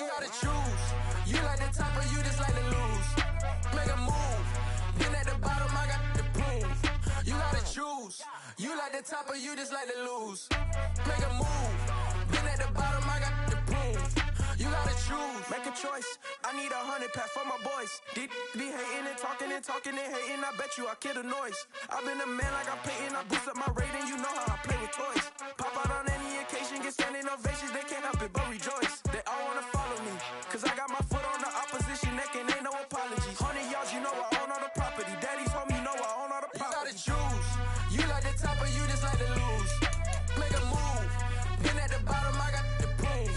gotta choose. You like the top or you just like to lose. Make a move. Been at the bottom, I got the proof. You gotta choose. You like the top or you just like to lose. Make a move. Been at the bottom, I got the proof. You gotta choose. Make a choice. I need 100 pack for my boys. Deep be hating and talking and hating. I bet you I kill the noise. I've been a man like I'm Peyton. I boost up my rating. You know how I play with toys. Pop out on any occasion, get standing ovations. They can't help it but rejoice. They all wanna follow me, cause I got my foot on the opposition neck and ain't no apologies. 100 yards, you know I own all the property. Daddy's home, you know I own all the property. You gotta choose. You like the top or you just like to lose. Make a move. Been at the bottom, I got the proof.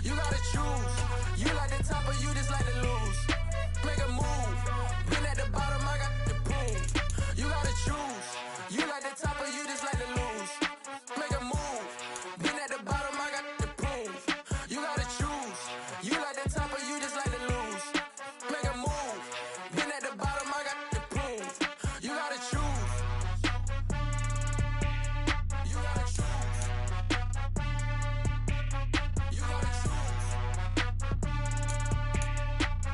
You gotta choose. You like the top or you just like to lose. Make a move. Been at the bottom, I got the proof. You gotta choose. You like the top or you just like to lose. Make a move. Been at the bottom, I got the proof. You gotta choose. You like the top or you just like to lose. Make a move. Been at the bottom, I got the proof. You gotta choose. You gotta choose. You gotta choose.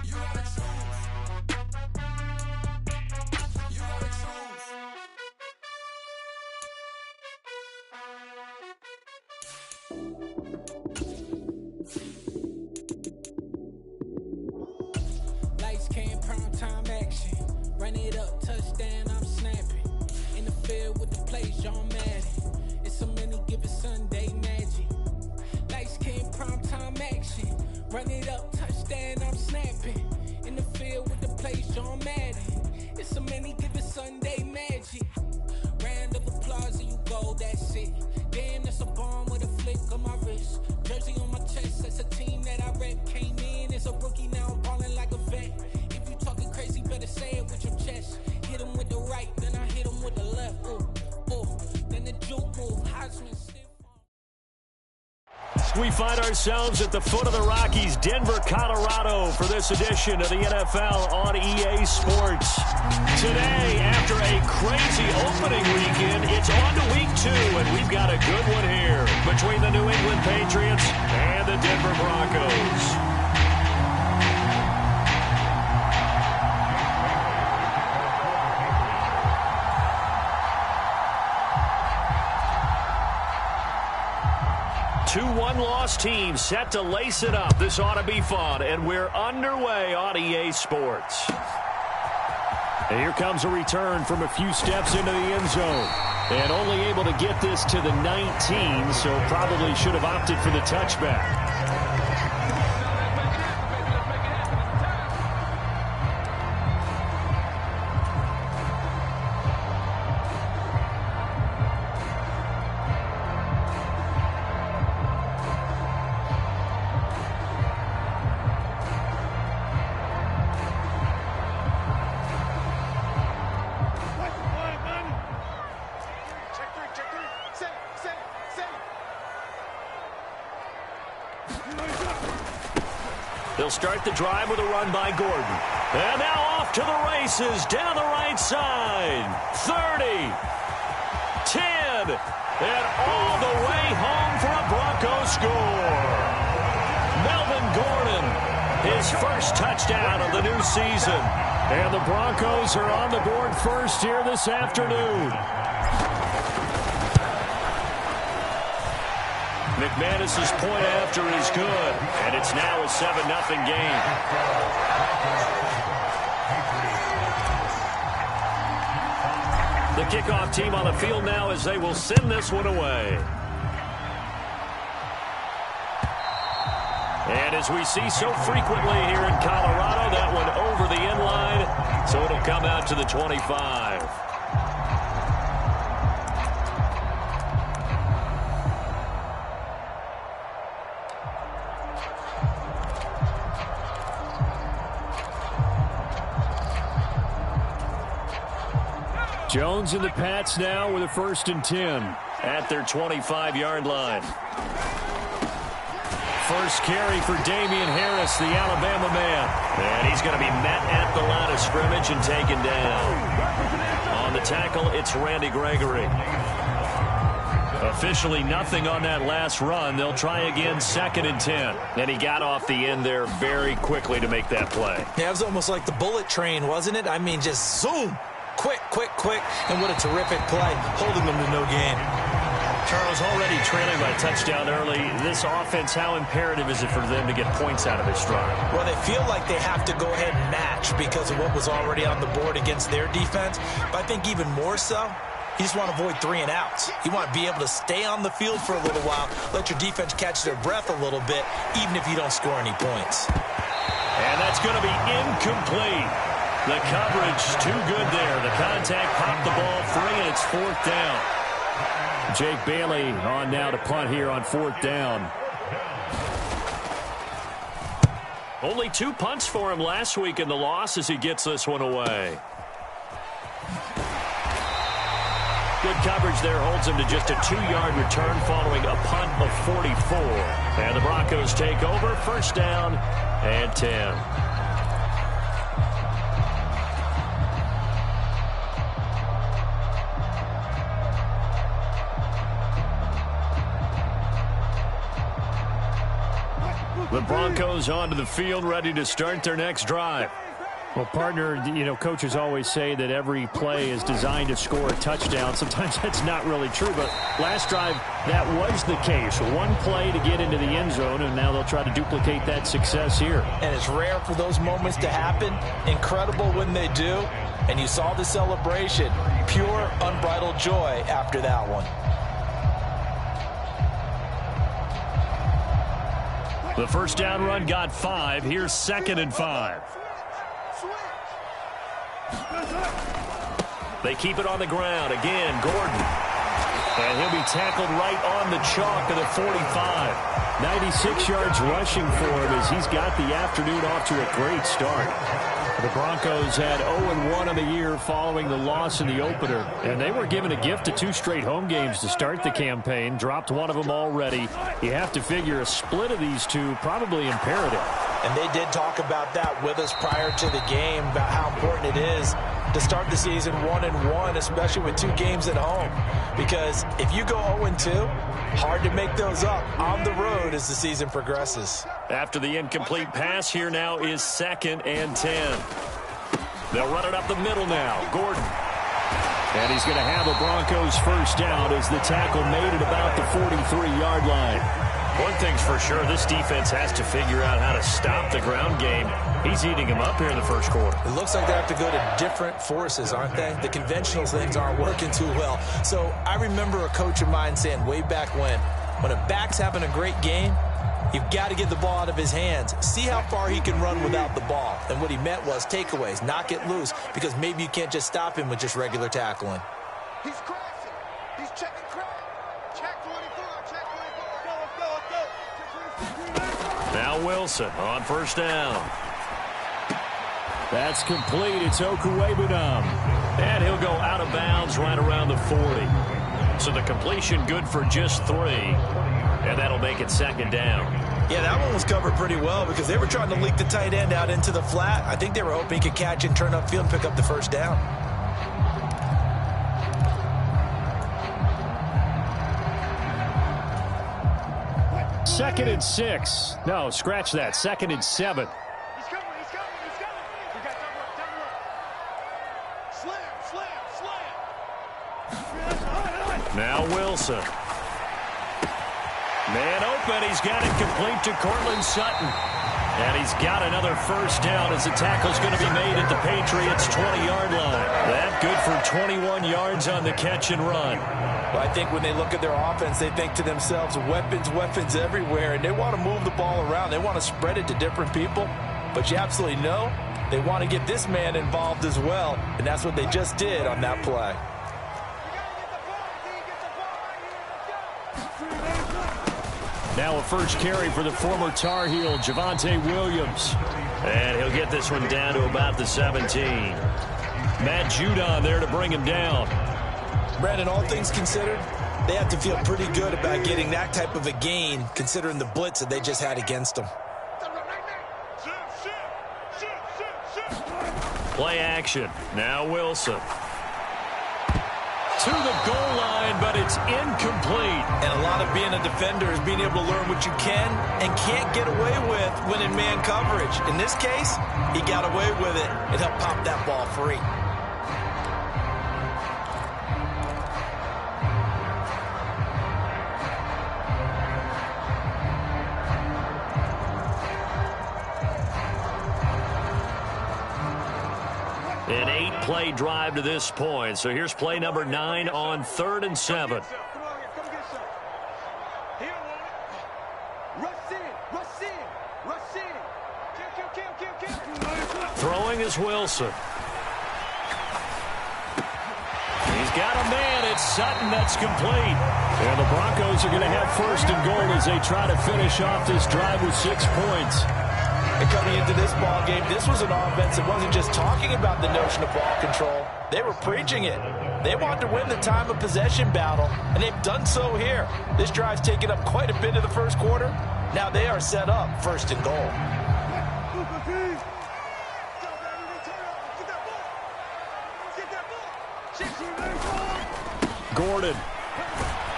You gotta choose. You gotta choose. Lights came, prime time action. Run it up, touchdown, I'm snapping. In the field with the plays, John Madden. It's a many given Sunday magic. Lights came, prime time action. Run it up, touchdown, I'm snapping. In the field with the plays, John Madden. It's a many given Sunday magic. Round of applause and you go, that's it. Damn, that's a bomb with a flick on my wrist. Jersey on my chest, that's a team that I rep. Came in as a rookie, now I'm ballin' like a vet. If you talking crazy, better say it with your chest. Hit him with the right, then I hit him with the left. Ooh, ooh, then the juke move, Heisman stiff. We find ourselves at the foot of the Rockies, Denver, Colorado, for this edition of the NFL on EA Sports. Today, after a crazy opening weekend, it's on to week 2, and we've got a good one here between the New England Patriots and the Denver Broncos. 2 one-loss teams set to lace it up. This ought to be fun, and we're underway on EA Sports. And here comes a return from a few steps into the end zone. And only able to get this to the 19, so probably should have opted for the touchback. They'll start the drive with a run by Gordon. And now off to the races down the right side. 30, 10, and all the way home for a Broncos score. Melvin Gordon, his first touchdown of the new season. And the Broncos are on the board first here this afternoon. McManus's point after is good, and it's now a 7-0 game. The kickoff team on the field now as they will send this one away. And as we see so frequently here in Colorado, that one over the end line, so it'll come out to the 25. Jones and the Pats now with a 1st and 10 at their 25-yard line. First carry for Damian Harris, the Alabama man. And he's going to be met at the line of scrimmage and taken down. On the tackle, it's Randy Gregory. Officially nothing on that last run. They'll try again, 2nd and 10. And he got off the end there very quickly to make that play. Yeah, it was almost like the bullet train, wasn't it? I mean, just zoom. Quick, quick, quick. And what a terrific play, holding them to no gain. Charles, already trailing by a touchdown early. This offense, how imperative is it for them to get points out of this drive? Well, they feel like they have to go ahead and match because of what was already on the board against their defense. But I think even more so, you just want to avoid 3 and outs. You want to be able to stay on the field for a little while, let your defense catch their breath a little bit, even if you don't score any points. And that's going to be incomplete. The coverage too good there. The contact popped the ball free, and it's 4th down. Jake Bailey on now to punt here on 4th down. Only 2 punts for him last week in the loss as he gets this one away. Good coverage there holds him to just a 2-yard return following a punt of 44. And the Broncos take over, 1st down and 10. The Broncos onto the field, ready to start their next drive. Well, partner, coaches always say that every play is designed to score a touchdown. Sometimes that's not really true, but last drive, that was the case. One play to get into the end zone, and now they'll try to duplicate that success here. And it's rare for those moments to happen. Incredible when they do. And you saw the celebration. Pure, unbridled joy after that one. The 1st down run got 5. Here's 2nd and 5. They keep it on the ground. Again, Gordon. And he'll be tackled right on the chalk of the 45. 96 yards rushing for him as he's got the afternoon off to a great start. The Broncos had 0-1 on the year following the loss in the opener. And they were given a gift of 2 straight home games to start the campaign. Dropped one of them already. You have to figure a split of these two probably imperative. And they did talk about that with us prior to the game, about how important it is to start the season 1-1, especially with 2 games at home. Because if you go 0-2, hard to make those up on the road as the season progresses. After the incomplete pass, here now is 2nd and 10. They'll run it up the middle now. Gordon. And he's going to have a Broncos 1st down as the tackle made it about the 43-yard line. One thing's for sure, this defense has to figure out how to stop the ground game. He's eating them up here in the 1st quarter. It looks like they have to go to different forces, aren't they? The conventional things aren't working too well. So I remember a coach of mine saying way back when a back's having a great game, you've got to get the ball out of his hands. See how far he can run without the ball. And what he meant was takeaways, knock it loose, because maybe you can't just stop him with just regular tackling. He's crashing. He's checking crack. Check 24. Check 24. Let's go. Now Wilson on 1st down. That's complete. It's Okuwebunam. And he'll go out of bounds right around the 40. So the completion good for just 3. And that'll make it 2nd down. Yeah, that one was covered pretty well because they were trying to leak the tight end out into the flat. I think they were hoping he could catch and turn upfield and pick up the 1st down. Second and 6. No, scratch that. 2nd and 7. He's coming. He's coming. He's coming. We got double up. Slam. Now Wilson. Man open. He's got it complete to Cortland Sutton. And he's got another 1st down as the tackle's going to be made at the Patriots' 20-yard line. That good for 21 yards on the catch and run. Well, I think when they look at their offense, they think to themselves, weapons, weapons everywhere, and they want to move the ball around. They want to spread it to different people. But you absolutely know they want to get this man involved as well, and that's what they just did on that play. Now a first carry for the former Tar Heel, Javonte Williams. And he'll get this one down to about the 17. Matt Judon there to bring him down. Brandon, all things considered, they have to feel pretty good about getting that type of a gain, considering the blitz that they just had against them. Play action. Now Wilson. to the goal line, but it's incomplete. And a lot of being a defender is being able to learn what you can and can't get away with when in man coverage. In this case, he got away with it and helped pop that ball free. An 8-play drive to this point. So here's play number 9 on 3rd and 7. Throwing is Wilson. He's got a man. It's Sutton. That's complete. And the Broncos are going to have 1st and goal as they try to finish off this drive with 6 points. And coming into this ball game, this was an offense that wasn't just talking about the notion of ball control. They were preaching it. They wanted to win the time of possession battle, and they've done so here. This drive's taken up quite a bit of the first quarter. Now they are set up 1st and goal. Gordon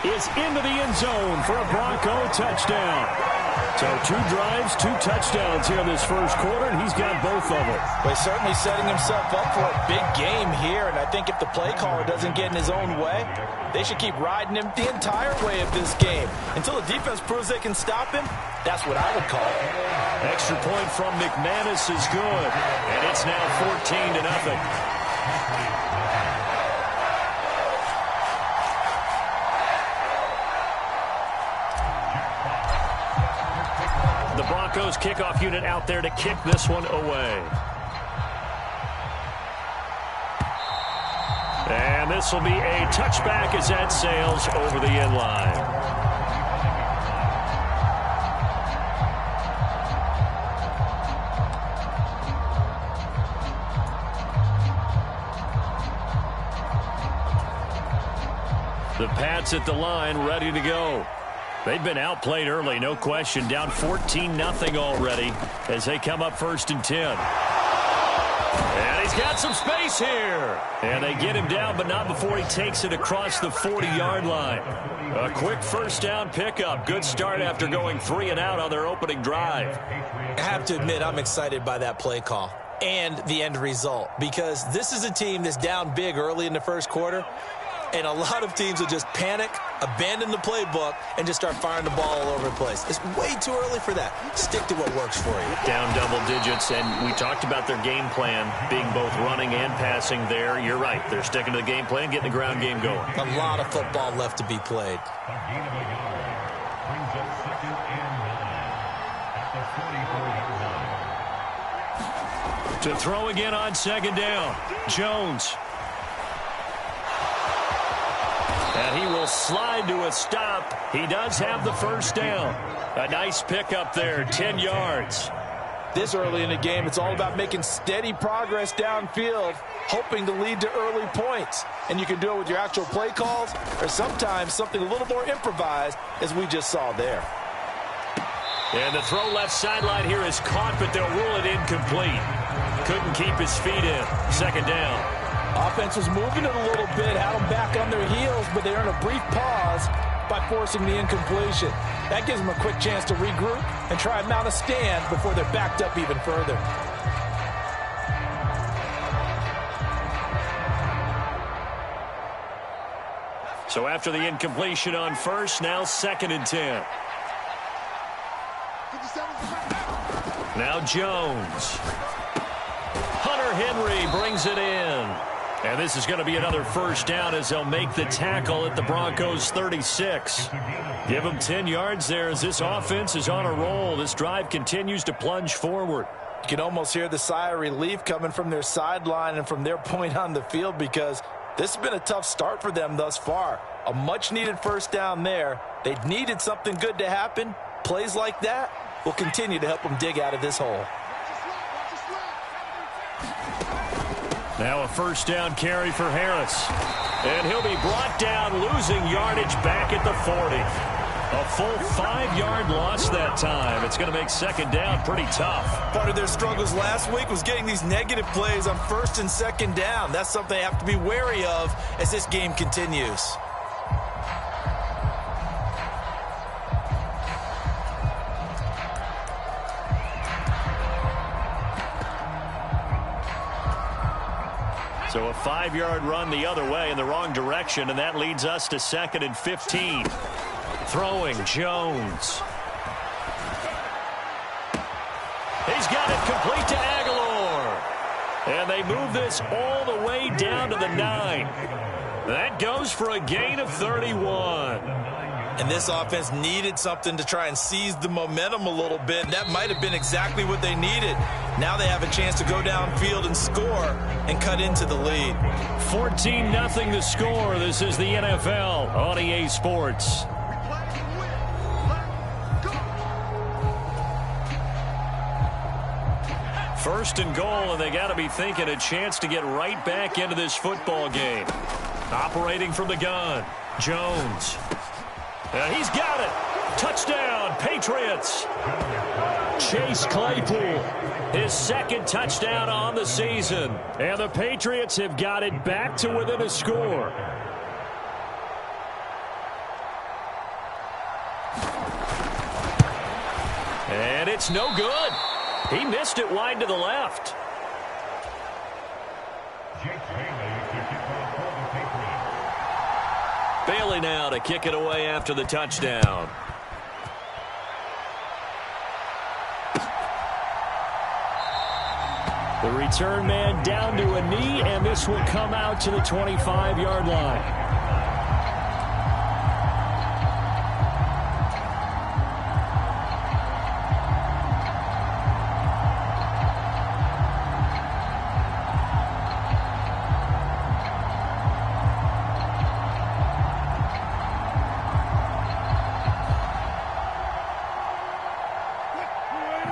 is into the end zone for a Bronco touchdown. So 2 drives, 2 touchdowns here in this first quarter, and he's got both of them. Well, he's certainly setting himself up for a big game here, and I think if the play caller doesn't get in his own way, they should keep riding him the entire way of this game. Until the defense proves they can stop him, that's what I would call it. Extra point from McManus is good, and it's now 14-0. The Broncos kickoff unit out there to kick this one away. And this will be a touchback as that sails over the end line. The Pats at the line, ready to go. They've been outplayed early, no question. Down 14-0 already as they come up 1st and 10. And he's got some space here. And they get him down, but not before he takes it across the 40-yard line. A quick 1st down pickup. Good start after going 3 and out on their opening drive. I have to admit, I'm excited by that play call and the end result, because this is a team that's down big early in the first quarter, and a lot of teams will just panic, abandon the playbook, and just start firing the ball all over the place. It's way too early for that. Stick to what works for you. Down double digits, and we talked about their game plan being both running and passing there. You're right. They're sticking to the game plan, getting the ground game going. A lot of football left to be played. To throw again on 2nd down. Jones. And he will slide to a stop. He does have the 1st down. A nice pickup there, 10 yards. This early in the game, it's all about making steady progress downfield, hoping to lead to early points. And you can do it with your actual play calls or sometimes something a little more improvised, as we just saw there. And the throw left sideline here is caught, but they'll rule it incomplete. Couldn't keep his feet in. 2nd down. Offense was moving it a little bit, had them back on their heels, but they earned a brief pause by forcing the incompletion. That gives them a quick chance to regroup and try and mount a stand before they're backed up even further. So after the incompletion on 1st, now 2nd and 10. Now Jones. Hunter Henry brings it in. And this is going to be another 1st down as they'll make the tackle at the Broncos 36. Give them 10 yards there as this offense is on a roll. This drive continues to plunge forward. You can almost hear the sigh of relief coming from their sideline and from their point on the field, because this has been a tough start for them thus far. A much-needed 1st down there. They needed something good to happen. Plays like that will continue to help them dig out of this hole. Now a 1st down carry for Harris. And he'll be brought down, losing yardage back at the 40. A full 5-yard loss that time. It's going to make second down pretty tough. Part of their struggles last week was getting these negative plays on first and second down. That's something they have to be wary of as this game continues. So a 5-yard run the other way in the wrong direction, and that leads us to 2nd and 15. Throwing, Jones. He's got it complete to Aguilar. And they move this all the way down to the 9. That goes for a gain of 31. And this offense needed something to try and seize the momentum a little bit. That might have been exactly what they needed. Now they have a chance to go downfield and score and cut into the lead. 14-0 the score. This is the NFL on EA Sports. First and goal, and they got to be thinking a chance to get right back into this football game. Operating from the gun, Jones. He's got it. Touchdown, Patriots. Chase Claypool, his second touchdown on the season. And the Patriots have got it back to within a score. And it's no good. He missed it wide to the left. Bailey now to kick it away after the touchdown. The return man down to a knee, and this will come out to the 25-yard line.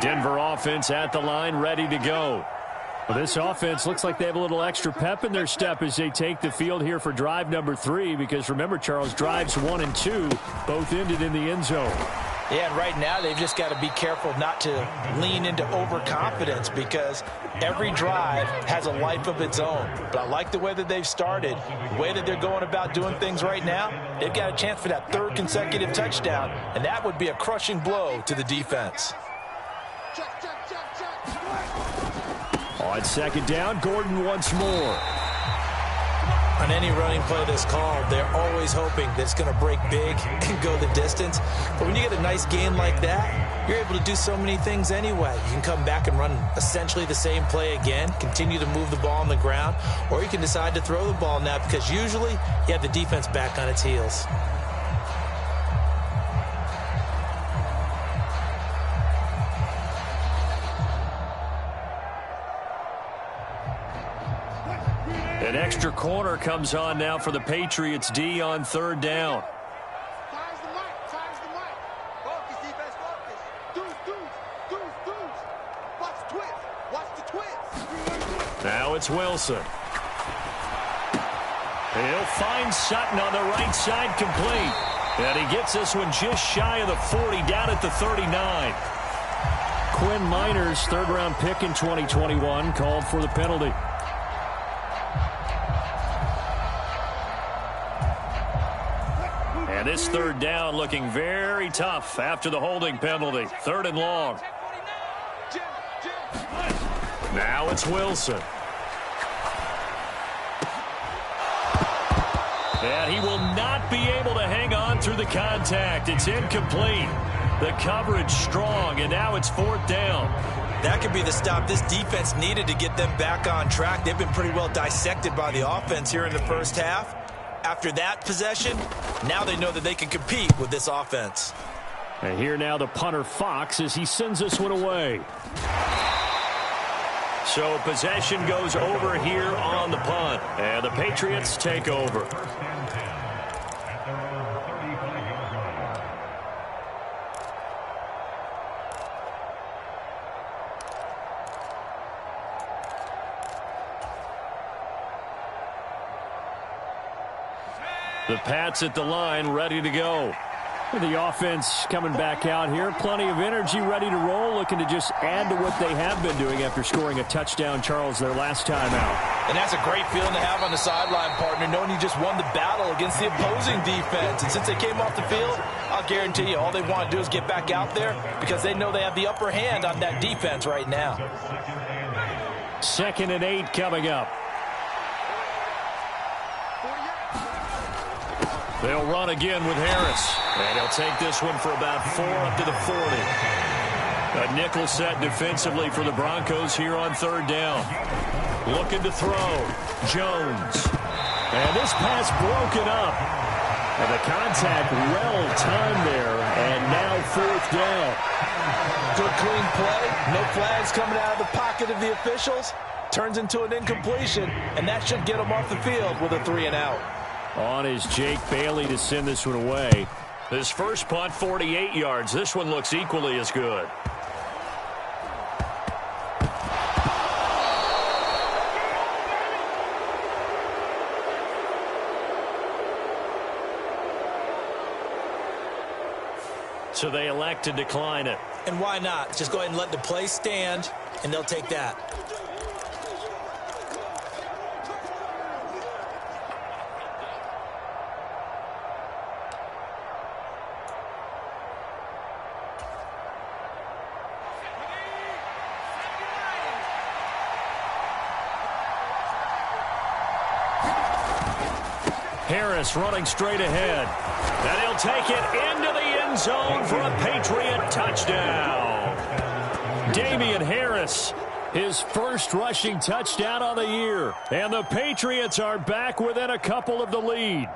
Denver offense at the line, ready to go. Well, this offense looks like they have a little extra pep in their step as they take the field here for drive number 3, because remember, Charles, drives 1 and 2 both ended in the end zone. Yeah, and right now they've just got to be careful not to lean into overconfidence, because every drive has a life of its own. But I like the way that they've started, the way that they're going about doing things right now. They've got a chance for that 3rd consecutive touchdown, and that would be a crushing blow to the defense. On second down, Gordon once more. On any running play that's called, they're always hoping that it's going to break big and go the distance. But when you get a nice gain like that, you're able to do so many things anyway. You can come back and run essentially the same play again, continue to move the ball on the ground, or you can decide to throw the ball now, because usually you have the defense back on its heels. An extra corner comes on now for the Patriots D on 3rd down. Fires the mic. Focus, defense, focus. Deuce. Watch the twist. Now it's Wilson. He'll find Sutton on the right side, complete. And he gets this one just shy of the 40, down at the 39. Quinn Miners, 3rd-round pick in 2021, called for the penalty. And this 3rd down looking very tough after the holding penalty. 3rd and long. Now it's Wilson. And he will not be able to hang on through the contact. It's incomplete. The coverage strong, and now it's 4th down. That could be the stop this defense needed to get them back on track. They've been pretty well dissected by the offense here in the first half. After that possession, now they know that they can compete with this offense. And here now the punter Fox as he sends this one away. So possession goes over here on the punt, and the Patriots take over. The Pats at the line, ready to go. The offense coming back out here. Plenty of energy, ready to roll, looking to just add to what they have been doing after scoring a touchdown, Charles, their last time out. And that's a great feeling to have on the sideline, partner, knowing you just won the battle against the opposing defense. And since they came off the field, I'll guarantee you all they want to do is get back out there because they know they have the upper hand on that defense right now. 2nd and 8 coming up. They'll run again with Harris. And he'll take this one for about 4 up to the 40. A nickel set defensively for the Broncos here on 3rd down. Looking to throw. Jones. And this pass broken up. And the contact well-timed there. And now 4th down. Good clean play. No flags coming out of the pocket of the officials. Turns into an incompletion. And that should get them off the field with a 3-and-out. On is Jake Bailey to send this one away. His first punt, 48 yards. This one looks equally as good. So they elect to decline it. And why not? Just go ahead and let the play stand, and they'll take that. Harris running straight ahead. And he'll take it into the end zone for a Patriot touchdown. Damian Harris, his first rushing touchdown on the year. And the Patriots are back within a couple of the lead.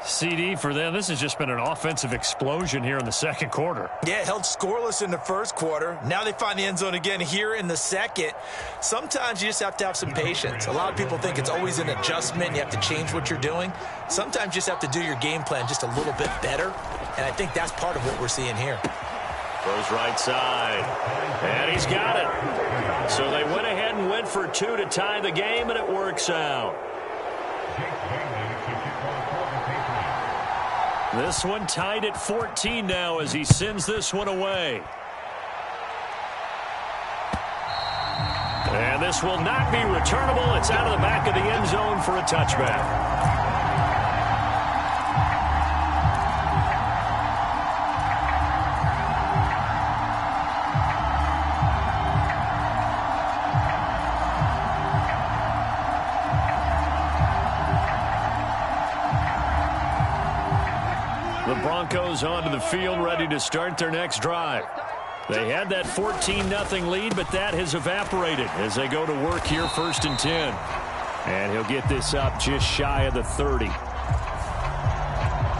CD for them. This has just been an offensive explosion here in the 2nd quarter. Yeah, held scoreless in the 1st quarter. Now they find the end zone again here in the 2nd. Sometimes you just have to have some patience. A lot of people think it's always an adjustment. You have to change what you're doing. Sometimes you just have to do your game plan just a little bit better. And I think that's part of what we're seeing here. Goes right side. And he's got it. So they went ahead and went for 2 to tie the game, and it works out. This one tied at 14 now as he sends this one away. And this will not be returnable. It's out of the back of the end zone for a touchback. The Broncos onto the field, ready to start their next drive. They had that 14-0 lead, but that has evaporated as they go to work here 1st and 10. And he'll get this up just shy of the 30.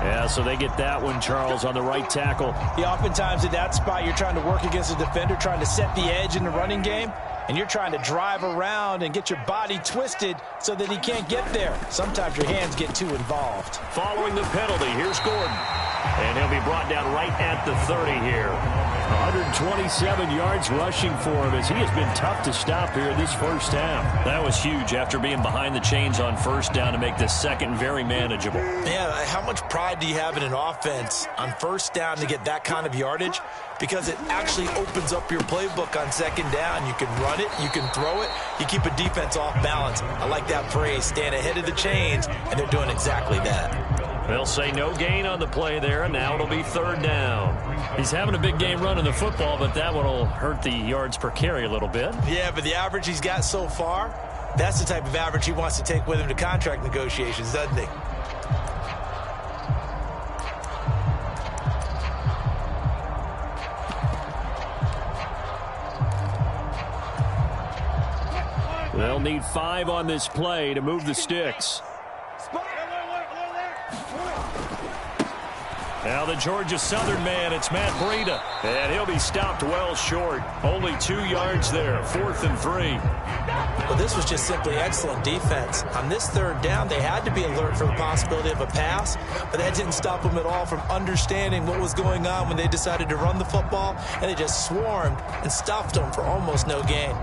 Yeah, so they get that one, Charles, on the right tackle. Yeah, oftentimes at that spot, you're trying to work against a defender, trying to set the edge in the running game, and you're trying to drive around and get your body twisted so that he can't get there. Sometimes your hands get too involved. Following the penalty, here's Gordon. And he'll be brought down right at the 30 here. 127 yards rushing for him as he has been tough to stop here this first half. That was huge after being behind the chains on 1st down to make this 2nd very manageable. Yeah, how much pride do you have in an offense on 1st down to get that kind of yardage? Because it actually opens up your playbook on 2nd down. You can run it, you can throw it, you keep a defense off balance. I like that phrase, stand ahead of the chains, and they're doing exactly that. They'll say no gain on the play there, and now it'll be 3rd down. He's having a big game running the football, but that one will hurt the yards per carry a little bit. Yeah, but the average he's got so far, that's the type of average he wants to take with him to contract negotiations, doesn't he? They'll need 5 on this play to move the sticks. Now the Georgia Southern man, it's Matt Breida. And he'll be stopped well short. Only 2 yards there, 4th and 3. Well, this was just simply excellent defense. On this 3rd down, they had to be alert for the possibility of a pass, but that didn't stop them at all from understanding what was going on when they decided to run the football, and they just swarmed and stuffed them for almost no gain.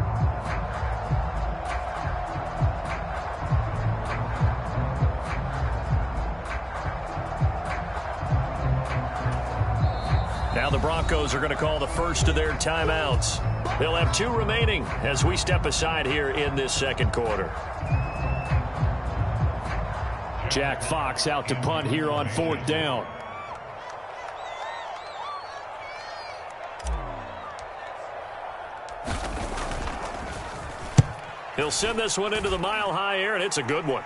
Now the Broncos are going to call the first of their timeouts. They'll have 2 remaining as we step aside here in this second quarter. Jack Fox out to punt here on 4th down. He'll send this one into the mile-high air, and it's a good one.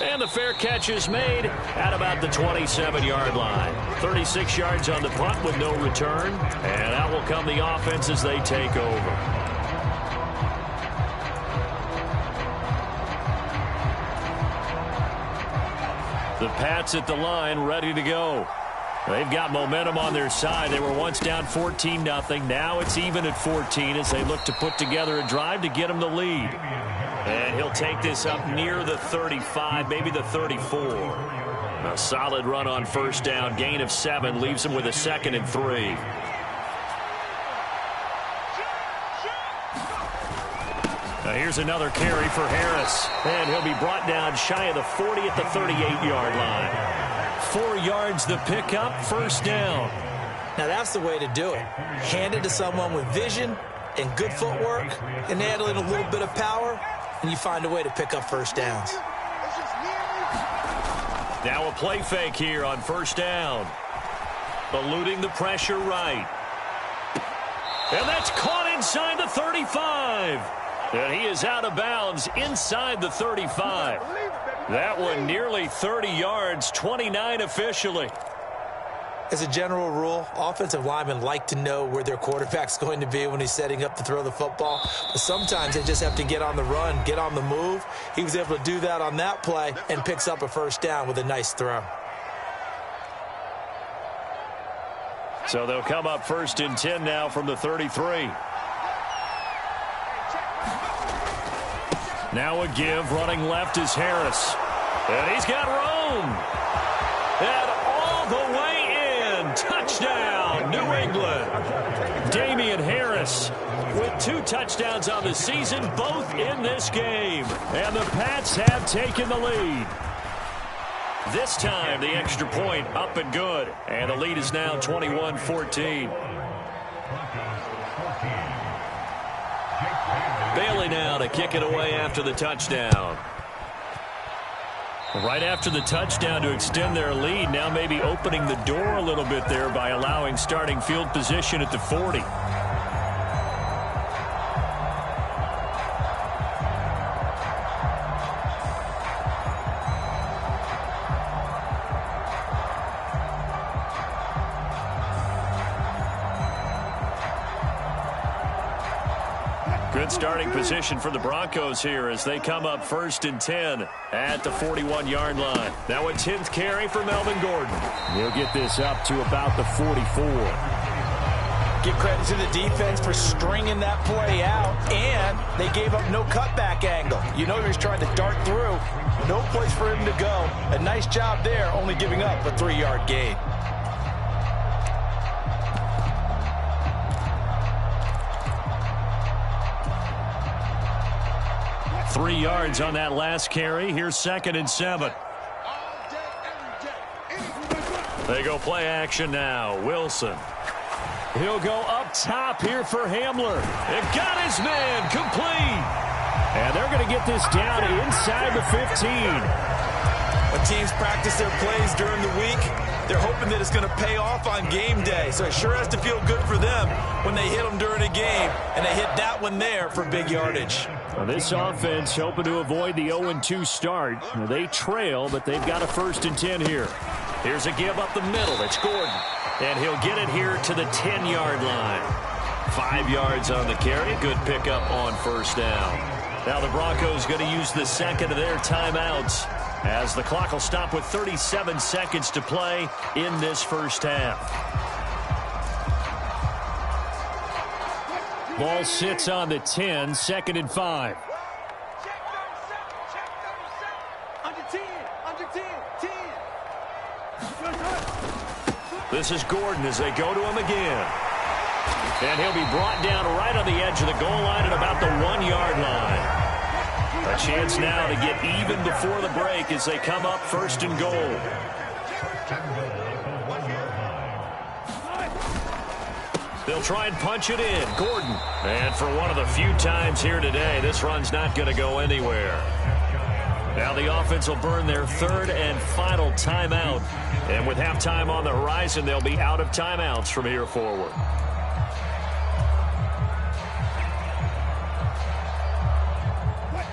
And the fair catch is made at about the 27-yard line. 36 yards on the punt with no return. And out will come the offense as they take over. The Pats at the line ready to go. They've got momentum on their side. They were once down 14-0. Now it's even at 14 as they look to put together a drive to get them the lead. And he'll take this up near the 35, maybe the 34. A solid run on first down. Gain of 7 leaves him with a 2nd and 3. Now here's another carry for Harris. And he'll be brought down shy of the 40 at the 38-yard line. 4 yards the pickup, first down. Now that's the way to do it. Hand it to someone with vision and good footwork and add in a little bit of power, and you find a way to pick up first downs. Now a play fake here on first down. Eluding the pressure right. And that's caught inside the 35. And he is out of bounds inside the 35. That one nearly 30 yards, 29 officially. As a general rule, offensive linemen like to know where their quarterback's going to be when he's setting up to throw the football. But sometimes they just have to get on the run, get on the move. He was able to do that on that play and picks up a first down with a nice throw. So they'll come up 1st and 10 now from the 33. Now a give, running left is Harris. And he's got room. And all the way in. Touchdown, New England. Damian Harris with 2 touchdowns on the season, both in this game. And the Pats have taken the lead. This time, the extra point up and good. And the lead is now 21-14. Bailey now to kick it away after the touchdown. Right after the touchdown to extend their lead, now maybe opening the door a little bit there by allowing starting field position at the 40. Good starting position for the Broncos here as they come up 1st and 10 at the 41-yard line. Now a 10th carry for Melvin Gordon. He'll get this up to about the 44. Give credit to the defense for stringing that play out, and they gave up no cutback angle. You know he was trying to dart through. No place for him to go. A nice job there, only giving up a 3-yard gain. 3 yards on that last carry. Here's 2nd and 7. They go play action now. Wilson. He'll go up top here for Hamler. It got his man complete. And they're going to get this down inside the 15. When teams practice their plays during the week, they're hoping that it's going to pay off on game day. So it sure has to feel good for them when they hit them during a game. And they hit that one there for big yardage. Well, this offense hoping to avoid the 0-2 start. They trail, but they've got a 1st and 10 here. Here's a give up the middle. It's Gordon. And he'll get it here to the 10-yard line. 5 yards on the carry. Good pickup on first down. Now the Broncos going to use the 2nd of their timeouts as the clock will stop with 37 seconds to play in this first half. Ball sits on the 10, 2nd and 5. This is Gordon as they go to him again. And he'll be brought down right on the edge of the goal line at about the 1-yard line. A chance now to get even before the break as they come up 1st and goal. They'll try and punch it in. Gordon. And for one of the few times here today, this run's not going to go anywhere. Now the offense will burn their third and final timeout. And with halftime on the horizon, they'll be out of timeouts from here forward.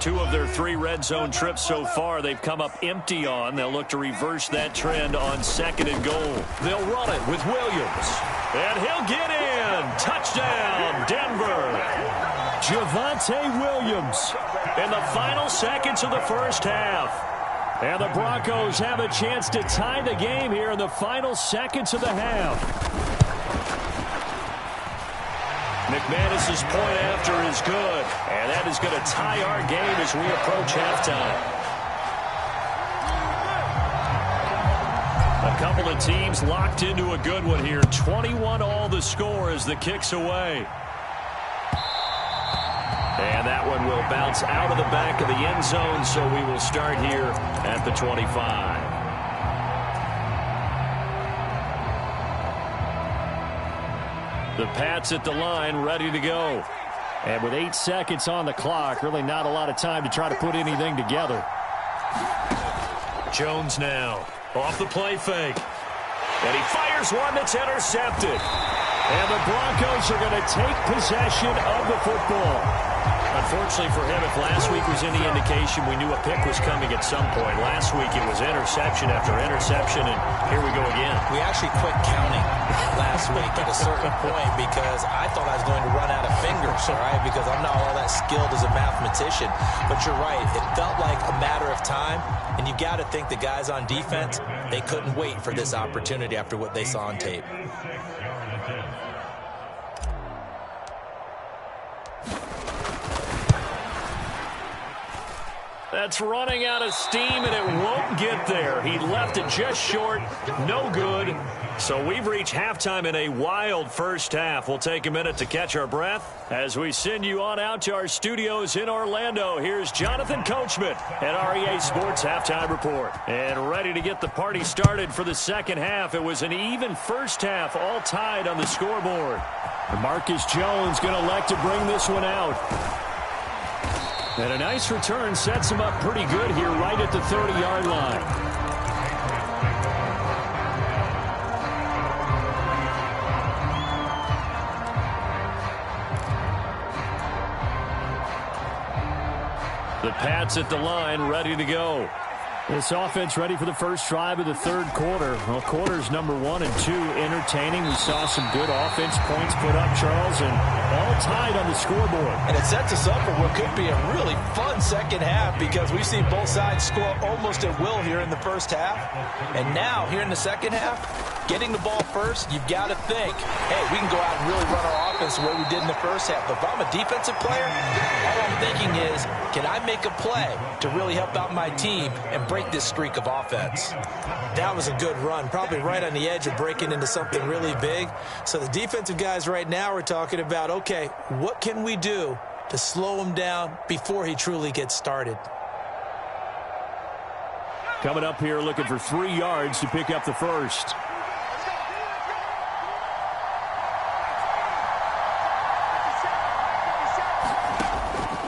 Two of their 3 red zone trips so far, they've come up empty on. They'll look to reverse that trend on 2nd and goal. They'll run it with Williams. And he'll get in. Touchdown, Denver. Javonte Williams in the final seconds of the first half. And the Broncos have a chance to tie the game here in the final seconds of the half. McManus's point after is good, and that is going to tie our game as we approach halftime. A couple of teams locked into a good one here. 21-all the score as the kick's away. And that one will bounce out of the back of the end zone, so we will start here at the 25. The Pats at the line, ready to go. And with 8 seconds on the clock, really not a lot of time to try to put anything together. Jones now, off the play fake. And he fires one that's intercepted. And the Broncos are going to take possession of the football. Unfortunately for him, if last week was any indication, we knew a pick was coming at some point. Last week it was interception after interception, and here we go again. We actually quit counting last week at a certain point because I thought I was going to run out of fingers, all right, because I'm not all that skilled as a mathematician. But you're right. It felt like a matter of time, and you got to think the guys on defense, they couldn't wait for this opportunity after what they saw on tape. That's running out of steam, and it won't get there. He left it just short. No good. So we've reached halftime in a wild first half. We'll take a minute to catch our breath as we send you on out to our studios in Orlando. Here's Jonathan Coachman at REA Sports Halftime Report. And ready to get the party started for the second half. It was an even first half, all tied on the scoreboard. And Marcus Jones going to elect to bring this one out. And a nice return sets him up pretty good here right at the 30-yard line. The Pats at the line, ready to go. This offense ready for the first drive of the third quarter. Well, quarters number 1 and 2 entertaining. We saw some good offense points put up, Charles, and all tied on the scoreboard. And it sets us up for what could be a really fun second half because we've seen both sides score almost at will here in the first half. And now, here in the second half, getting the ball first, you've got to think, hey, we can go out and really run our offense the way we did in the first half. But if I'm a defensive player, all I'm thinking is, can I make a play to really help out my team and break this streak of offense? That was a good run, probably right on the edge of breaking into something really big. So the defensive guys right now are talking about, okay, what can we do to slow him down before he truly gets started? Coming up here looking for 3 yards to pick up the first.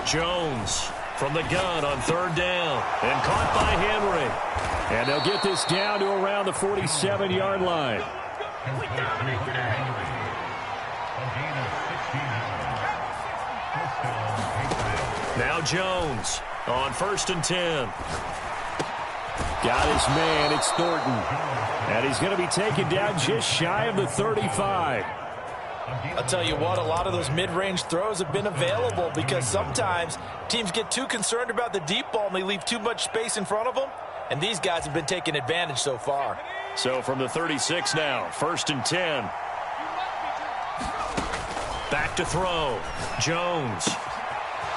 Jones from the gun on third down and caught by Henry. And they'll get this down to around the 47-yard line. Now Jones on 1st and 10. Got his man, it's Thornton. And he's going to be taken down just shy of the 35. I'll tell you what, a lot of those mid-range throws have been available because sometimes teams get too concerned about the deep ball and they leave too much space in front of them. And these guys have been taking advantage so far. So from the 36 now, 1st and 10. Back to throw. Jones.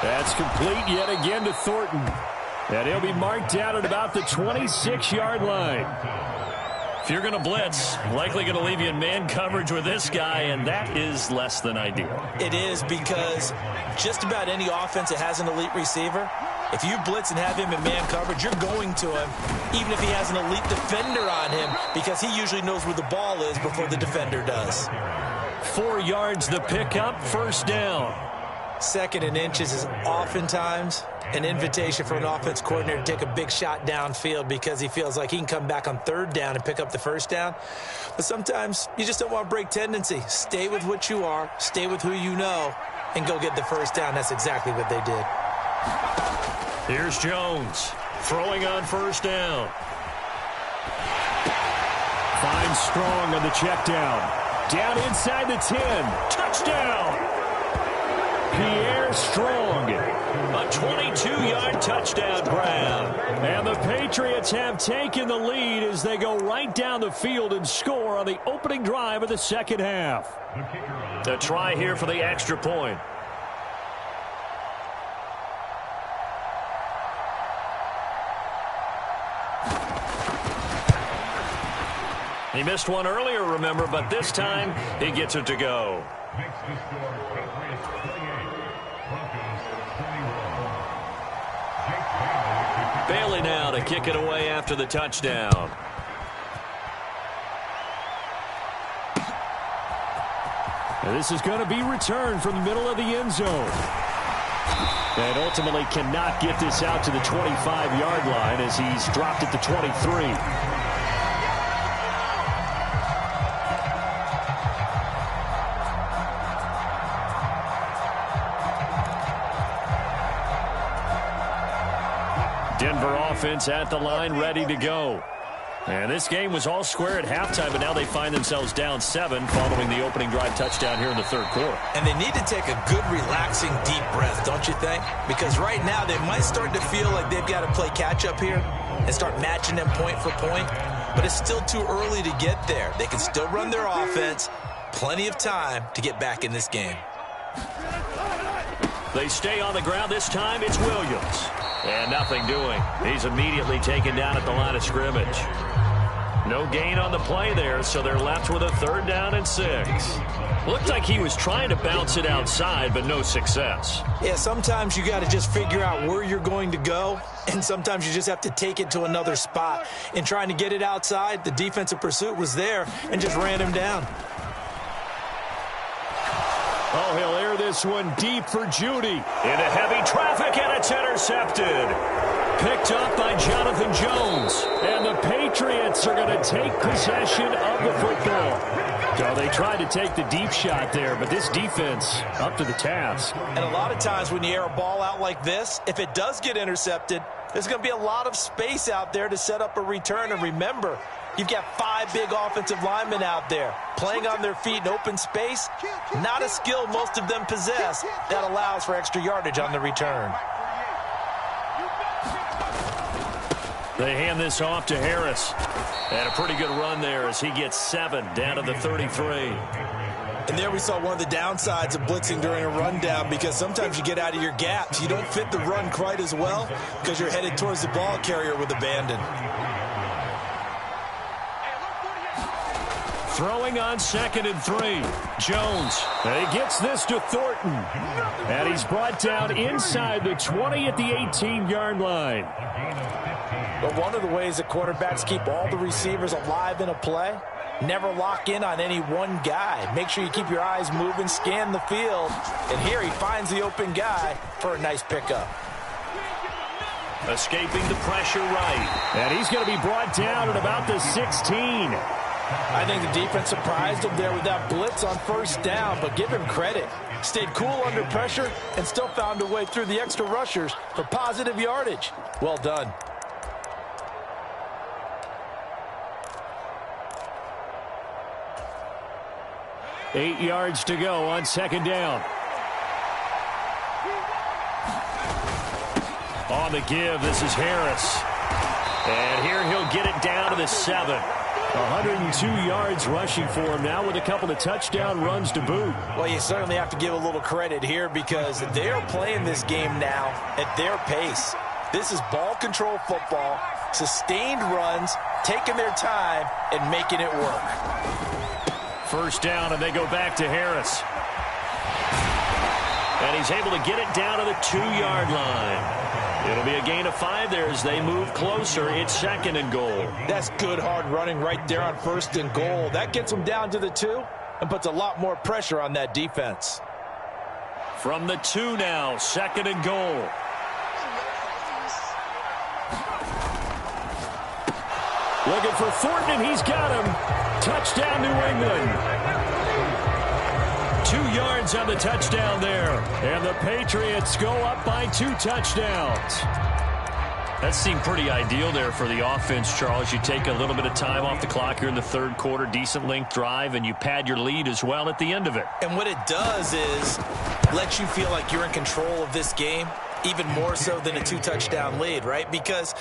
That's complete yet again to Thornton. And he'll be marked down at about the 26-yard line. If you're going to blitz, likely going to leave you in man coverage with this guy, and that is less than ideal. It is because just about any offense that has an elite receiver, if you blitz and have him in man coverage, you're going to him, even if he has an elite defender on him, because he usually knows where the ball is before the defender does. 4 yards the pickup, first down. 2nd and inches is oftentimes an invitation for an offense coordinator to take a big shot downfield because he feels like he can come back on 3rd down and pick up the 1st down. But sometimes you just don't want to break tendency. Stay with what you are, stay with who you know, and go get the 1st down. That's exactly what they did. Here's Jones throwing on 1st down. Finds Strong on the check down. Down inside the 10. Touchdown! Pierre Strong. A 22-yard touchdown grab. And the Patriots have taken the lead as they go right down the field and score on the opening drive of the 2nd half. The try here for the extra point. He missed one earlier, remember, but this time he gets it to go. Bailey now to kick it away after the touchdown. And this is going to be returned from the middle of the end zone. And ultimately cannot get this out to the 25-yard line as he's dropped at the 23. Denver offense at the line, ready to go. And this game was all square at halftime, but now they find themselves down 7 following the opening drive touchdown here in the 3rd quarter. And they need to take a good, relaxing, deep breath, don't you think? Because right now they might start to feel like they've got to play catch-up here and start matching them point for point. But it's still too early to get there. They can still run their offense. Plenty of time to get back in this game. They stay on the ground. This time it's Williams. And nothing doing. He's immediately taken down at the line of scrimmage. No gain on the play there, so they're left with a 3rd down and 6. Looked like he was trying to bounce it outside, but no success. Yeah, sometimes you got to just figure out where you're going to go, and sometimes you just have to take it to another spot. In trying to get it outside, the defensive pursuit was there and just ran him down. Oh, he'll air this one deep for Judy. Into heavy traffic, and it's intercepted. Picked up by Jonathan Jones. And the Patriots are going to take possession of the football. So they tried to take the deep shot there, but this defense up to the task. And a lot of times when you air a ball out like this, if it does get intercepted, there's going to be a lot of space out there to set up a return. And remember, you've got 5 big offensive linemen out there playing on their feet in open space. Not a skill most of them possess that allows for extra yardage on the return. They hand this off to Harris. And a pretty good run there as he gets 7 down to the 33. And there we saw one of the downsides of blitzing during a rundown, because sometimes you get out of your gaps. You don't fit the run quite as well because you're headed towards the ball carrier with abandon. Throwing on 2nd and 3. Jones. And he gets this to Thornton. And he's brought down inside the 20 at the 18-yard line. But one of the ways that quarterbacks keep all the receivers alive in a play, never lock in on any one guy. Make sure you keep your eyes moving, scan the field. And here he finds the open guy for a nice pickup. Escaping the pressure right. And he's going to be brought down at about the 16. I think the defense surprised him there with that blitz on 1st down, but give him credit. Stayed cool under pressure and still found a way through the extra rushers for positive yardage. Well done. Eight yards to go on 2nd down. On the give, this is Harris. And here he'll get it down to the 7. 102 yards rushing for him now with a couple of touchdown runs to boot. Well, you certainly have to give a little credit here because they're playing this game now at their pace. This is ball control football, sustained runs, taking their time and making it work. 1st down, and they go back to Harris. And he's able to get it down to the 2-yard line. It'll be a gain of 5 there as they move closer. It's 2nd and goal. That's good hard running right there on 1st and goal. That gets them down to the 2. and puts a lot more pressure on that defense. From the 2 now, 2nd and goal. Looking for Thornton, and he's got him. Touchdown, New England. 2 yards on the touchdown there. And the Patriots go up by 2 touchdowns. That seemed pretty ideal there for the offense, Charles. You take a little bit of time off the clock here in the 3rd quarter, decent length drive, and you pad your lead as well at the end of it. And what it does is let you feel like you're in control of this game, even more so than a 2-touchdown lead, right? Because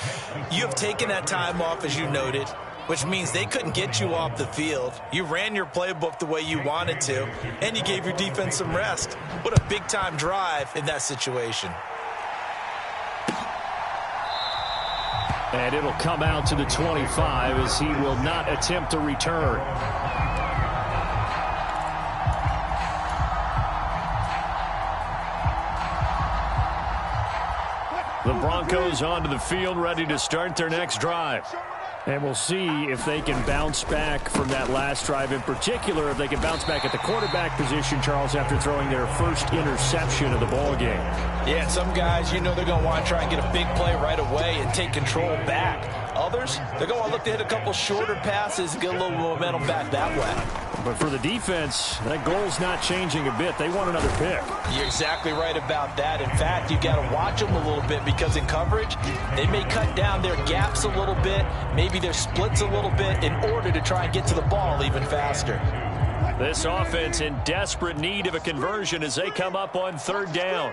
you have taken that time off, as you noted, which means they couldn't get you off the field. You ran your playbook the way you wanted to, and you gave your defense some rest. What a big-time drive in that situation. And it'll come out to the 25 as he will not attempt a return. The Broncos onto the field, ready to start their next drive. And we'll see if they can bounce back from that last drive, in particular, if they can bounce back at the quarterback position, Charles, after throwing their first interception of the ball game. Yeah, and some guys, you know they're going to want to try and get a big play right away and take control back. Others, they're going to look to hit a couple shorter passes and get a little momentum back that way. But for the defense, that goal's not changing a bit. They want another pick. You're exactly right about that. In fact, you got to watch them a little bit because in coverage, they may cut down their gaps a little bit, maybe their splits a little bit in order to try and get to the ball even faster. This offense in desperate need of a conversion as they come up on 3rd down.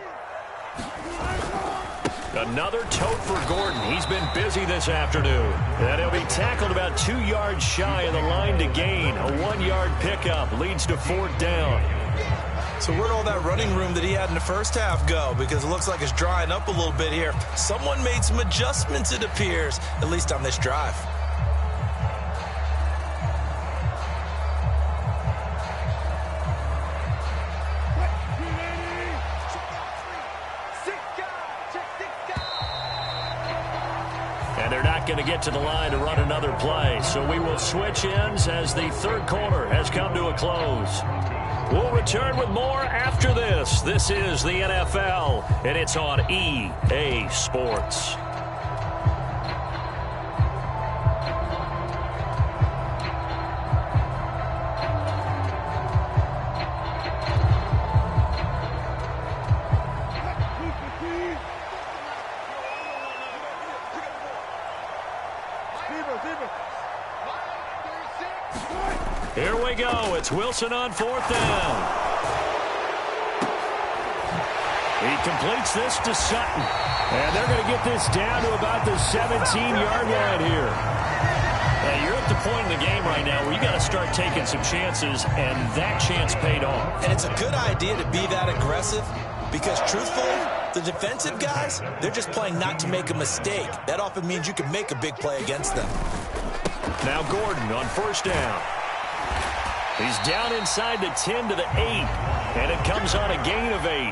Another tote for Gordon. He's been busy this afternoon. And he'll be tackled about 2 yards shy of the line to gain. A 1-yard pickup leads to 4th down. So where'd all that running room that he had in the first half go? Because it looks like it's drying up a little bit here. Someone made some adjustments, it appears, at least on this drive. Going to get to the line to run another play. So we will switch ends as the 3rd quarter has come to a close. We'll return with more after this. This is the NFL, and it's on EA Sports. Here we go. It's Wilson on 4th down. He completes this to Sutton. And they're going to get this down to about the 17-yard line here. Hey, you're at the point in the game right now where you got to start taking some chances, and that chance paid off. And it's a good idea to be that aggressive because, truthfully, the defensive guys, they're just playing not to make a mistake. That often means you can make a big play against them. Now Gordon on 1st down. He's down inside the 10 to the 8, and it comes on a gain of 8.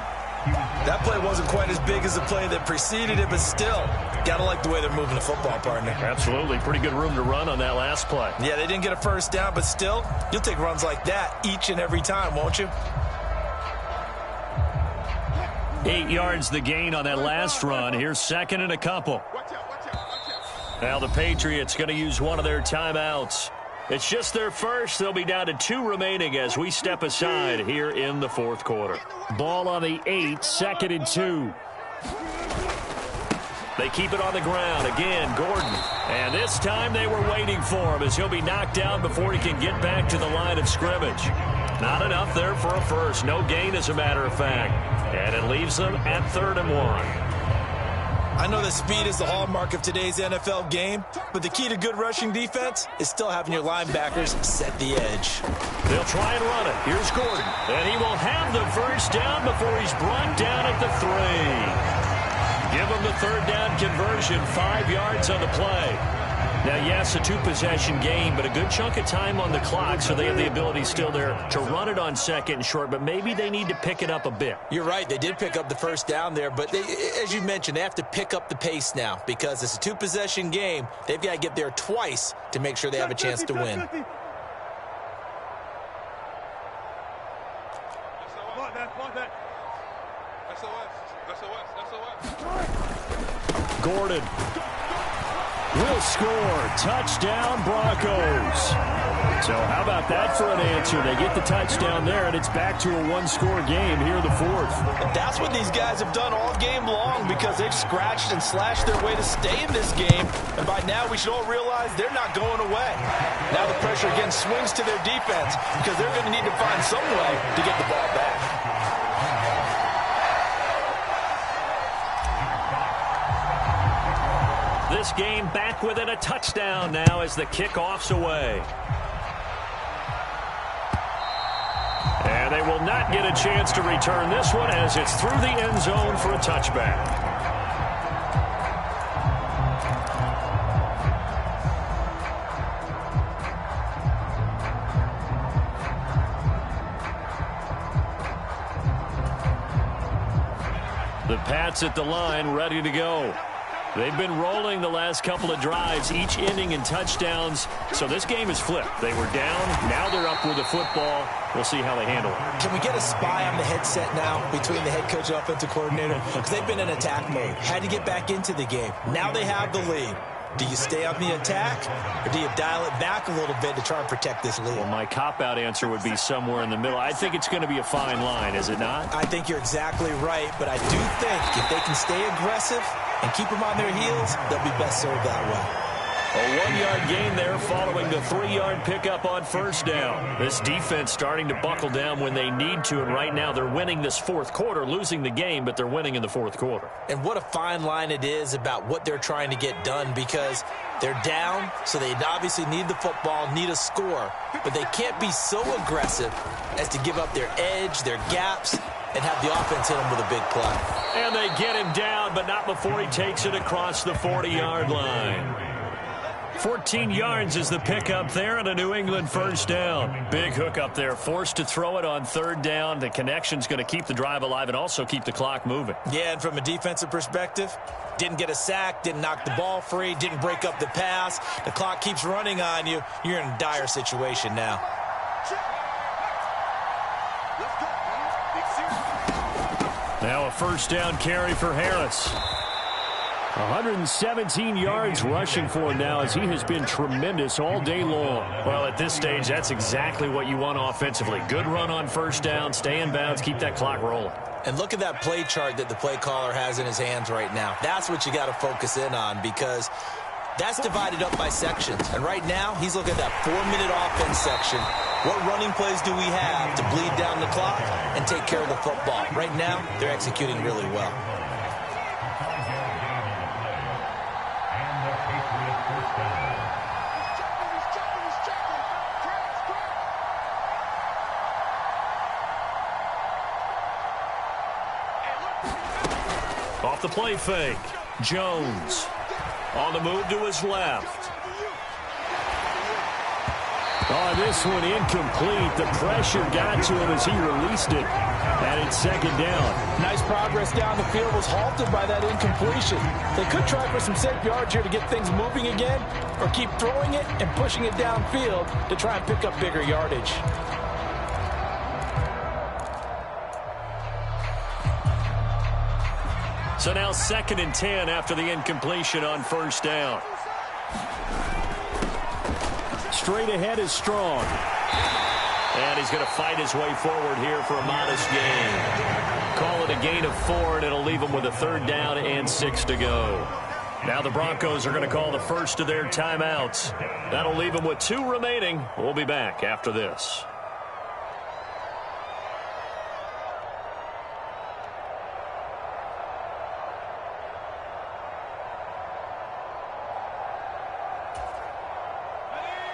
That play wasn't quite as big as the play that preceded it, but still, gotta like the way they're moving the football, partner. Absolutely. Pretty good room to run on that last play. Yeah, they didn't get a 1st down, but still, you'll take runs like that each and every time, won't you? 8 yards the gain on that last run. Here's 2nd and a couple. Now the Patriots going to use one of their timeouts. It's just their first. They'll be down to 2 remaining as we step aside here in the 4th quarter. Ball on the 8, 2nd and 2. They keep it on the ground. Again, Gordon. And this time they were waiting for him as he'll be knocked down before he can get back to the line of scrimmage. Not enough there for a first. No gain, as a matter of fact. And it leaves them at 3rd and 1. I know that speed is the hallmark of today's NFL game, but the key to good rushing defense is still having your linebackers set the edge. They'll try and run it. Here's Gordon. And he will have the 1st down before he's brought down at the 3. Give him the 3rd down conversion, 5 yards on the play. Now, yes, a 2-possession game, but a good chunk of time on the clock, so they have the ability still there to run it on 2nd and short, but maybe they need to pick it up a bit. You're right. They did pick up the 1st down there, but they, as you mentioned, they have to pick up the pace now because it's a 2-possession game. They've got to get there twice to make sure they have a chance to win. Gordon will score. Touchdown, Broncos. So how about that for an answer? They get the touchdown there, and it's back to a one-score game here in the fourth. And that's what these guys have done all game long because they've scratched and slashed their way to stay in this game. And by now, we should all realize they're not going away. Now the pressure again swings to their defense because they're going to need to find some way to get the ball back. This game back within a touchdown now as the kickoff's away. And they will not get a chance to return this one as it's through the end zone for a touchback. The Pats at the line, ready to go. They've been rolling the last couple of drives, each ending in touchdowns. So this game is flipped. They were down. Now they're up with the football. We'll see how they handle it. Can we get a spy on the headset now between the head coach and offensive coordinator? Because they've been in attack mode. Had to get back into the game. Now they have the lead. Do you stay on the attack, or do you dial it back a little bit to try and protect this lead? Well, my cop-out answer would be somewhere in the middle. I think it's going to be a fine line, is it not? I think you're exactly right, but I do think if they can stay aggressive and keep them on their heels, they'll be best served that way. A 1-yard gain there following the 3-yard pickup on first down. This defense starting to buckle down when they need to, and right now they're winning this fourth quarter, losing the game, but they're winning in the fourth quarter. And what a fine line it is about what they're trying to get done because they're down, so they obviously need the football, need a score, but they can't be so aggressive as to give up their edge, their gaps, and have the offense hit them with a big play. And they get him down, but not before he takes it across the 40-yard line. 14 yards is the pickup there and a New England first down. Big hook up there, forced to throw it on third down. The connection's going to keep the drive alive and also keep the clock moving. Yeah, and from a defensive perspective, didn't get a sack, didn't knock the ball free, didn't break up the pass. The clock keeps running on you. You're in a dire situation now. Now a first down carry for Harris. 117 yards rushing for him now as he has been tremendous all day long. Well, at this stage, that's exactly what you want offensively. Good run on first down, stay in bounds, keep that clock rolling. And look at that play chart that the play caller has in his hands right now. That's what you got to focus in on because that's divided up by sections. And right now, he's looking at that 4-minute offense section. What running plays do we have to bleed down the clock and take care of the football? Right now, they're executing really well. Off the play fake, Jones on the move to his left. Oh, this one incomplete. The pressure got to him as he released it. And it's second down. Nice progress down the field was halted by that incompletion. They could try for some safe yards here to get things moving again, or keep throwing it and pushing it downfield to try and pick up bigger yardage. So now 2nd and 10 after the incompletion on first down. Straight ahead is Strong. And he's going to fight his way forward here for a modest gain. Call it a gain of 4, and it'll leave him with a 3rd down and 6 to go. Now the Broncos are going to call the first of their timeouts. That'll leave them with 2 remaining. We'll be back after this.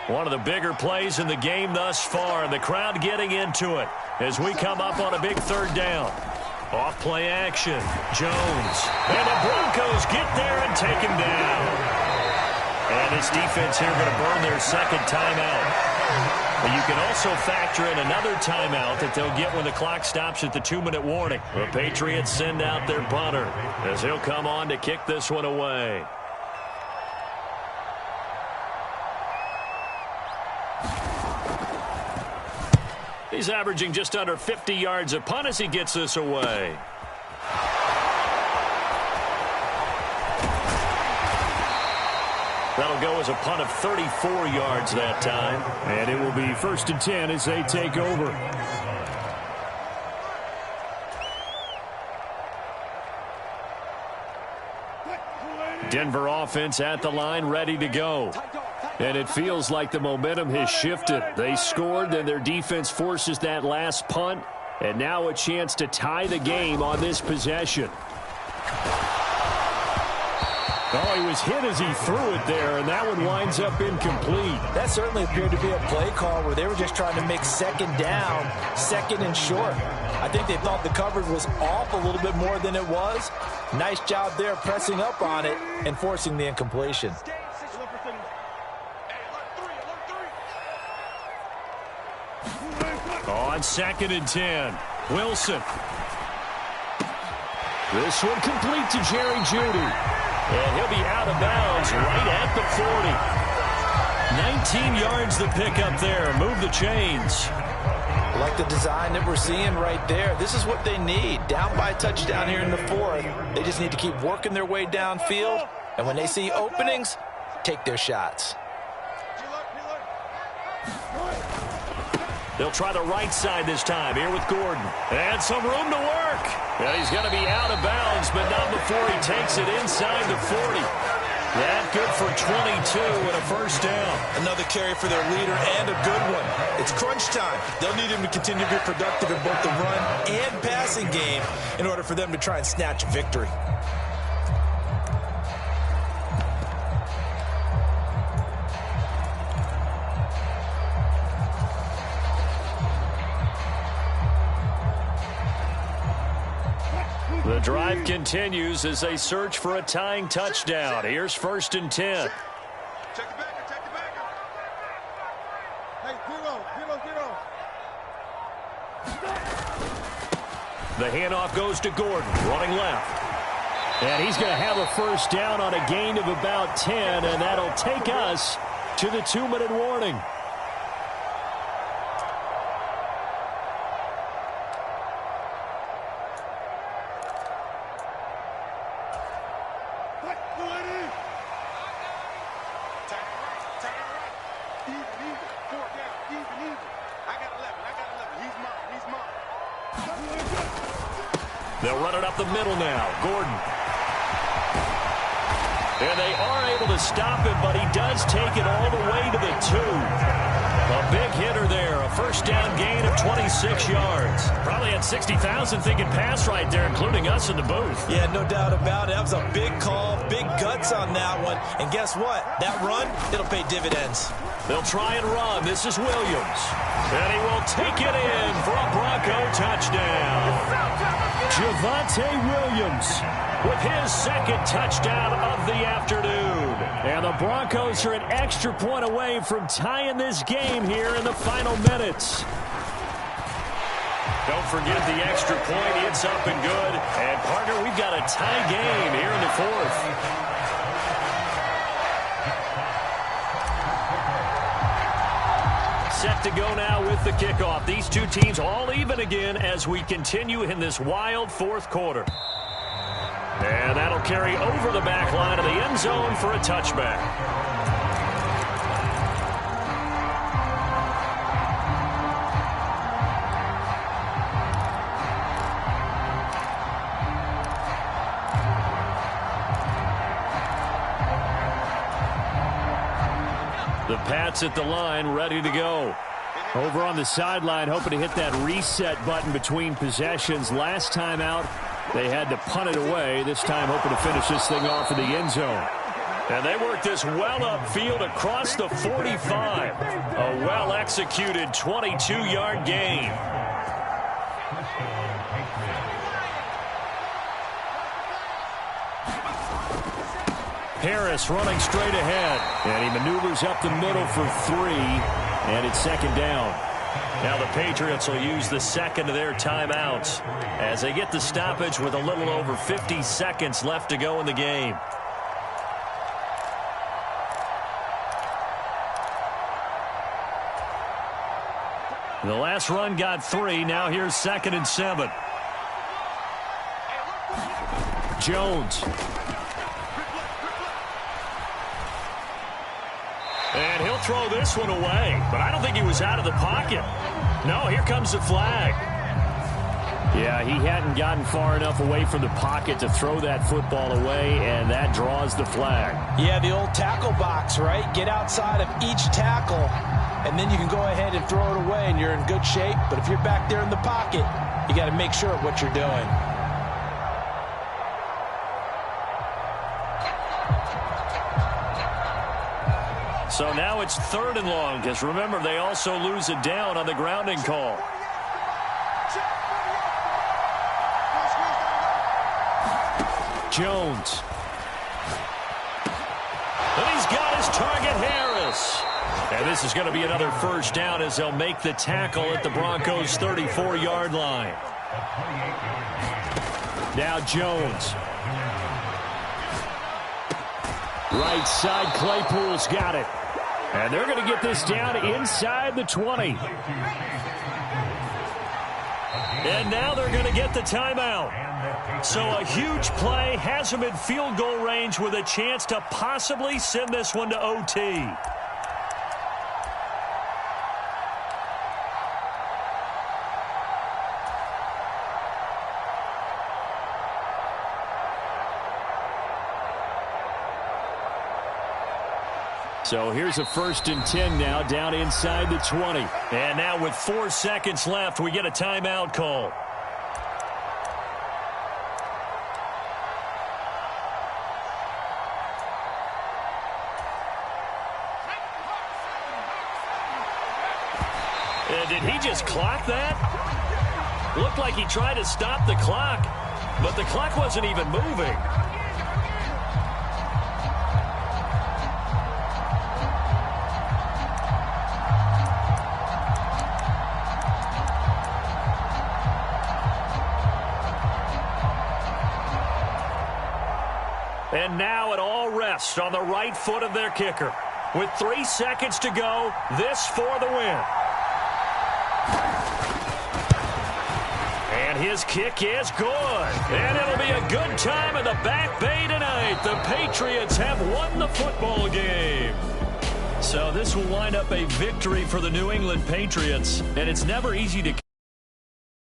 One of the bigger plays in the game thus far, and the crowd getting into it as we come up on a big 3rd down. Off play action, Jones. And the Broncos get there and take him down. And this defense here going to burn their 2nd timeout. But you can also factor in another timeout that they'll get when the clock stops at the 2-minute warning. The Patriots send out their punter as he'll come on to kick this one away. He's averaging just under 50 yards a punt as he gets this away. That'll go as a punt of 34 yards that time. And it will be 1st and 10 as they take over. Denver offense at the line, ready to go. And it feels like the momentum has shifted. They scored, then their defense forces that last punt. And now a chance to tie the game on this possession. Oh, he was hit as he threw it there, and that one winds up incomplete. That certainly appeared to be a play call where they were just trying to make second down, second and short. I think they thought the coverage was off a little bit more than it was. Nice job there pressing up on it and forcing the incompletion. On 2nd and 10, Wilson. This one complete to Jerry Jeudy. And he'll be out of bounds right at the 40. 19 yards the pick up there. Move the chains. Like the design that we're seeing right there. This is what they need. Down by a touchdown here in the 4th. They just need to keep working their way downfield. And when they see openings, take their shots. They'll try the right side this time here with Gordon. And some room to work. And he's going to be out of bounds, but not before he takes it inside the 40. That good for 22 and a first down. Another carry for their leader and a good one. It's crunch time. They'll need him to continue to be productive in both the run and passing game in order for them to try and snatch a victory. The drive continues as they search for a tying touchdown. Here's 1st and 10. Check the backer, check the backer. Hey, zero. The handoff goes to Gordon, running left. And he's going to have a first down on a gain of about 10, and that'll take us to the 2-minute warning. They'll run it up the middle now. Gordon. And they are able to stop him, but he does take it all the way to the 2. A big hitter there. A first down gain of 26 yards. Probably had 60,000 thinking pass right there, including us in the booth. Yeah, no doubt about it. That was a big call, big guts on that one. And guess what? That run, it'll pay dividends. They'll try and run. This is Williams. And he will take it in for a Bronco touchdown. Javonte Williams with his 2nd touchdown of the afternoon. And the Broncos are an extra point away from tying this game here in the final minutes. Don't forget the extra point. It's up and good. And, partner, we've got a tie game here in the 4th. Set to go now with the kickoff. These two teams all even again as we continue in this wild 4th quarter. And that'll carry over the back line of the end zone for a touchback. The Pats at the line, ready to go. Over on the sideline, hoping to hit that reset button between possessions. Last time out, they had to punt it away. This time, hoping to finish this thing off in the end zone. And they work this well upfield across the 45. A well-executed 22-yard gain. Harris running straight ahead. And he maneuvers up the middle for 3. And it's 2nd down. Now the Patriots will use the 2nd of their timeouts as they get the stoppage with a little over 50 seconds left to go in the game. The last run got 3. Now here's 2nd and 7. Jones. he'll throw this one away. But I don't think he was out of the pocket. No, here comes the flag. Yeah, he hadn't gotten far enough away from the pocket to throw that football away, and that draws the flag. Yeah, the old tackle box, right? Get outside of each tackle, and then you can go ahead and throw it away, and you're in good shape. But if you're back there in the pocket, you got to make sure of what you're doing. So now it's 3rd and long, because remember, they also lose it down on the grounding call. Jones. And he's got his target, Harris. And this is going to be another first down as they'll make the tackle at the Broncos' 34-yard line. Now Jones. Right side, Claypool's got it. And they're going to get this down inside the 20. And now they're going to get the timeout. So a huge play has them in field goal range with a chance to possibly send this one to OT. So here's a 1st and 10 now, down inside the 20. And now with 4 seconds left, we get a timeout call. Did he just clock that? Looked like he tried to stop the clock, but the clock wasn't even moving. And now it all rests on the right foot of their kicker. With 3 seconds to go, this for the win. And his kick is good. And it'll be a good time in the Back Bay tonight. The Patriots have won the football game. So this will wind up a victory for the New England Patriots. And it's never easy to